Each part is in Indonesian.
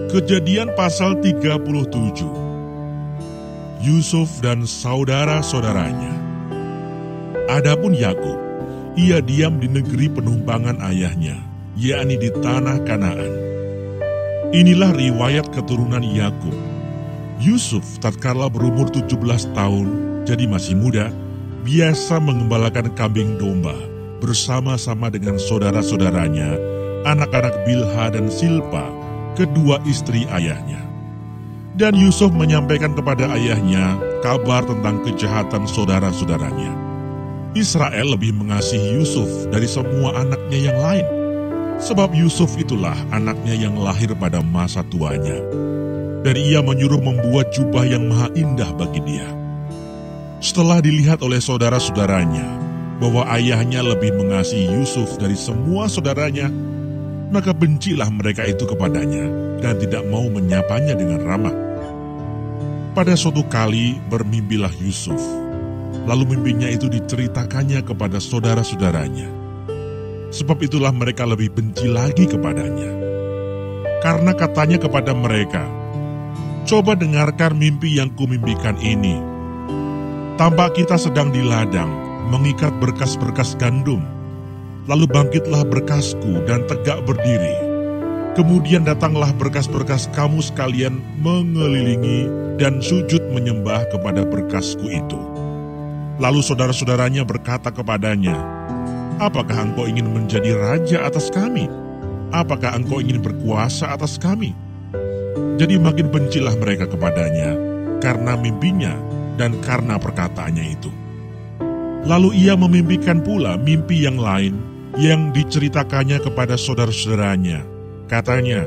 Kejadian pasal 37. Yusuf dan saudara-saudaranya. Adapun Yakub, ia diam di negeri penumpangan ayahnya, yakni di tanah Kanaan. Inilah riwayat keturunan Yakub. Yusuf tatkala berumur 17 tahun, jadi masih muda, biasa mengembalakan kambing domba bersama-sama dengan saudara-saudaranya, anak-anak Bilha dan Silpa, kedua istri ayahnya. Dan Yusuf menyampaikan kepada ayahnya kabar tentang kejahatan saudara-saudaranya. Israel lebih mengasihi Yusuf dari semua anaknya yang lain, sebab Yusuf itulah anaknya yang lahir pada masa tuanya. Dan ia menyuruh membuat jubah yang maha indah bagi dia. Setelah dilihat oleh saudara-saudaranya bahwa ayahnya lebih mengasihi Yusuf dari semua saudaranya, maka bencilah mereka itu kepadanya dan tidak mau menyapanya dengan ramah. Pada suatu kali bermimpilah Yusuf, lalu mimpinya itu diceritakannya kepada saudara-saudaranya. Sebab itulah mereka lebih benci lagi kepadanya. Karena katanya kepada mereka, "Coba dengarkan mimpi yang kumimpikan ini. Tampak kita sedang di ladang, mengikat berkas-berkas gandum. Lalu bangkitlah berkasku dan tegak berdiri. Kemudian datanglah berkas-berkas kamu sekalian mengelilingi dan sujud menyembah kepada berkasku itu." Lalu saudara-saudaranya berkata kepadanya, "Apakah engkau ingin menjadi raja atas kami? Apakah engkau ingin berkuasa atas kami?" Jadi makin bencilah mereka kepadanya karena mimpinya dan karena perkataannya itu. Lalu ia memimpikan pula mimpi yang lain yang diceritakannya kepada saudara-saudaranya. Katanya,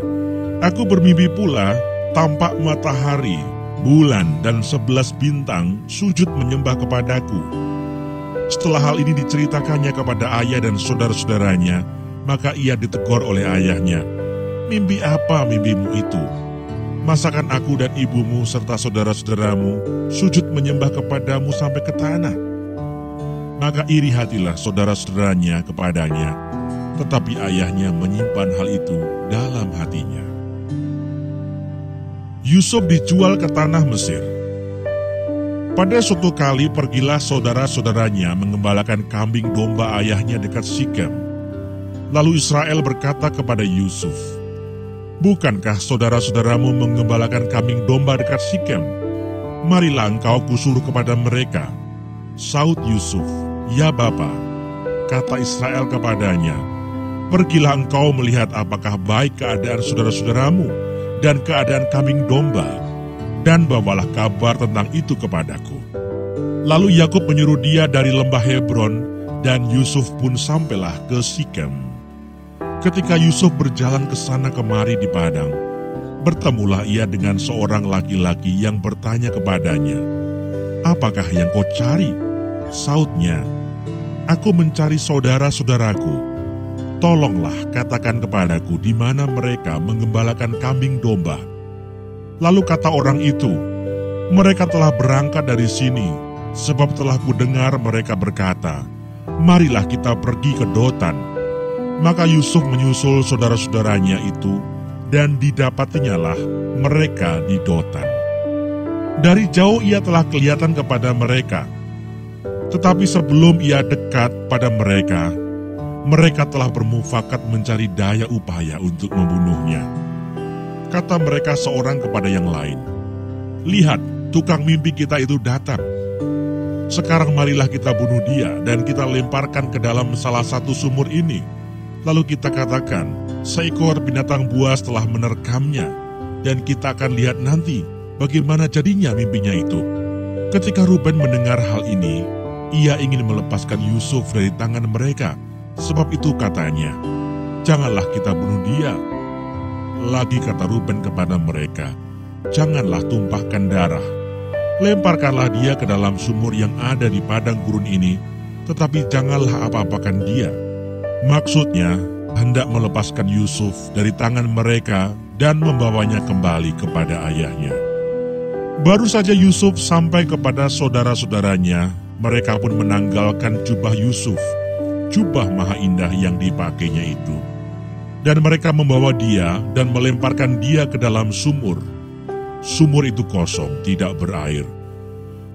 "Aku bermimpi pula tampak matahari, bulan, dan 11 bintang sujud menyembah kepadaku." Setelah hal ini diceritakannya kepada ayah dan saudara-saudaranya, maka ia ditegur oleh ayahnya. "Mimpi apa mimpimu itu? Masakan aku dan ibumu serta saudara-saudaramu sujud menyembah kepadamu sampai ke tanah?" Maka iri hatilah saudara-saudaranya kepadanya, tetapi ayahnya menyimpan hal itu dalam hatinya. Yusuf dijual ke tanah Mesir. Pada suatu kali pergilah saudara-saudaranya mengembalakan kambing domba ayahnya dekat Sikem. Lalu Israel berkata kepada Yusuf, "Bukankah saudara-saudaramu mengembalakan kambing domba dekat Sikem? Marilah engkau kusuruh kepada mereka." Saud Yusuf, "Ya Bapa," kata Israel kepadanya, "Pergilah engkau melihat apakah baik keadaan saudara-saudaramu dan keadaan kambing domba, dan bawalah kabar tentang itu kepadaku." Lalu Yakub menyuruh dia dari lembah Hebron, dan Yusuf pun sampailah ke Sikem. Ketika Yusuf berjalan ke sana kemari di padang, bertemulah ia dengan seorang laki-laki yang bertanya kepadanya, "Apakah yang kau cari?" Saudnya, "Aku mencari saudara-saudaraku. Tolonglah katakan kepadaku di mana mereka mengembalakan kambing domba." Lalu kata orang itu, "Mereka telah berangkat dari sini, sebab telah kudengar mereka berkata, 'Marilah kita pergi ke Dotan.'" Maka Yusuf menyusul saudara-saudaranya itu, dan didapatinyalah mereka di Dotan. Dari jauh ia telah kelihatan kepada mereka, tetapi sebelum ia dekat pada mereka, mereka telah bermufakat mencari daya upaya untuk membunuhnya. Kata mereka seorang kepada yang lain, "Lihat, tukang mimpi kita itu datang. Sekarang marilah kita bunuh dia dan kita lemparkan ke dalam salah satu sumur ini. Lalu kita katakan, seekor binatang buas telah menerkamnya, dan kita akan lihat nanti bagaimana jadinya mimpinya itu." Ketika Ruben mendengar hal ini, ia ingin melepaskan Yusuf dari tangan mereka. Sebab itu katanya, "Janganlah kita bunuh dia." Lagi kata Ruben kepada mereka, "Janganlah tumpahkan darah. Lemparkanlah dia ke dalam sumur yang ada di padang gurun ini, tetapi janganlah apa-apakan dia." Maksudnya, hendak melepaskan Yusuf dari tangan mereka dan membawanya kembali kepada ayahnya. Baru saja Yusuf sampai kepada saudara-saudaranya, mereka pun menanggalkan jubah Yusuf, jubah maha indah yang dipakainya itu. Dan mereka membawa dia dan melemparkan dia ke dalam sumur. Sumur itu kosong, tidak berair.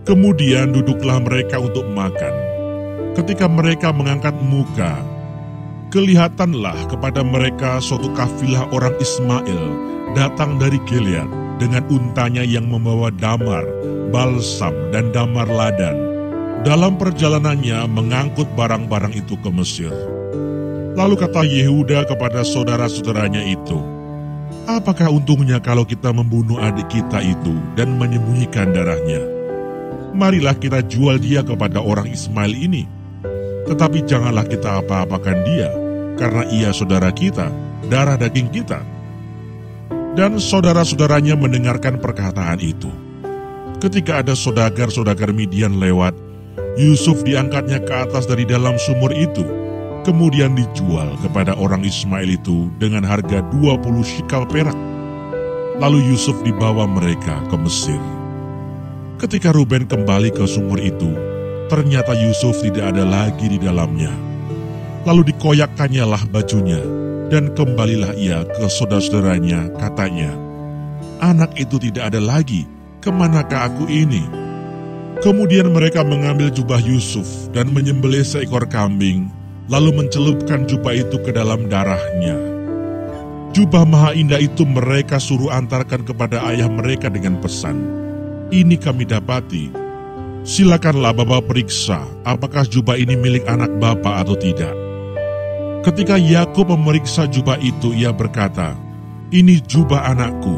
Kemudian duduklah mereka untuk makan. Ketika mereka mengangkat muka, kelihatanlah kepada mereka suatu kafilah orang Ismail datang dari Gilead dengan untanya yang membawa damar, balsam, dan damar ladan. Dalam perjalanannya mengangkut barang-barang itu ke Mesir. Lalu kata Yehuda kepada saudara-saudaranya itu, "Apakah untungnya kalau kita membunuh adik kita itu dan menyembunyikan darahnya? Marilah kita jual dia kepada orang Ismail ini. Tetapi janganlah kita apa-apakan dia, karena ia saudara kita, darah daging kita." Dan saudara-saudaranya mendengarkan perkataan itu. Ketika ada saudagar-saudagar Midian lewat, Yusuf diangkatnya ke atas dari dalam sumur itu, kemudian dijual kepada orang Ismail itu dengan harga 20 shikal perak. Lalu Yusuf dibawa mereka ke Mesir. Ketika Ruben kembali ke sumur itu, ternyata Yusuf tidak ada lagi di dalamnya. Lalu dikoyakkannyalah lah bajunya, dan kembalilah ia ke saudara-saudaranya, katanya, "Anak itu tidak ada lagi, kemanakah aku ini?" Kemudian mereka mengambil jubah Yusuf dan menyembelih seekor kambing, lalu mencelupkan jubah itu ke dalam darahnya. Jubah maha indah itu mereka suruh antarkan kepada ayah mereka dengan pesan, "Ini kami dapati. Silakanlah Bapak periksa apakah jubah ini milik anak Bapak atau tidak." Ketika Yakub memeriksa jubah itu, ia berkata, "Ini jubah anakku.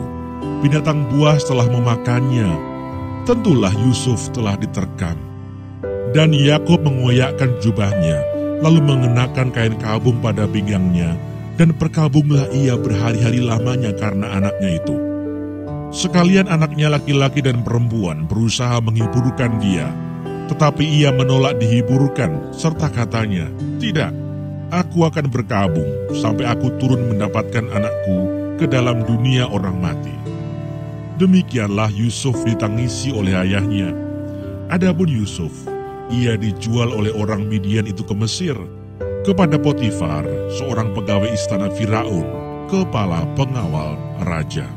Binatang buas telah memakannya. Tentulah Yusuf telah diterkam." Dan Yakub mengoyakkan jubahnya, lalu mengenakan kain kabung pada pinggangnya, dan berkabunglah ia berhari-hari lamanya karena anaknya itu. Sekalian anaknya laki-laki dan perempuan berusaha menghiburkan dia, tetapi ia menolak dihiburkan, serta katanya, "Tidak, aku akan berkabung sampai aku turun mendapatkan anakku ke dalam dunia orang mati." Demikianlah Yusuf ditangisi oleh ayahnya. Adapun Yusuf, ia dijual oleh orang Midian itu ke Mesir, kepada Potifar, seorang pegawai istana Firaun, kepala pengawal raja.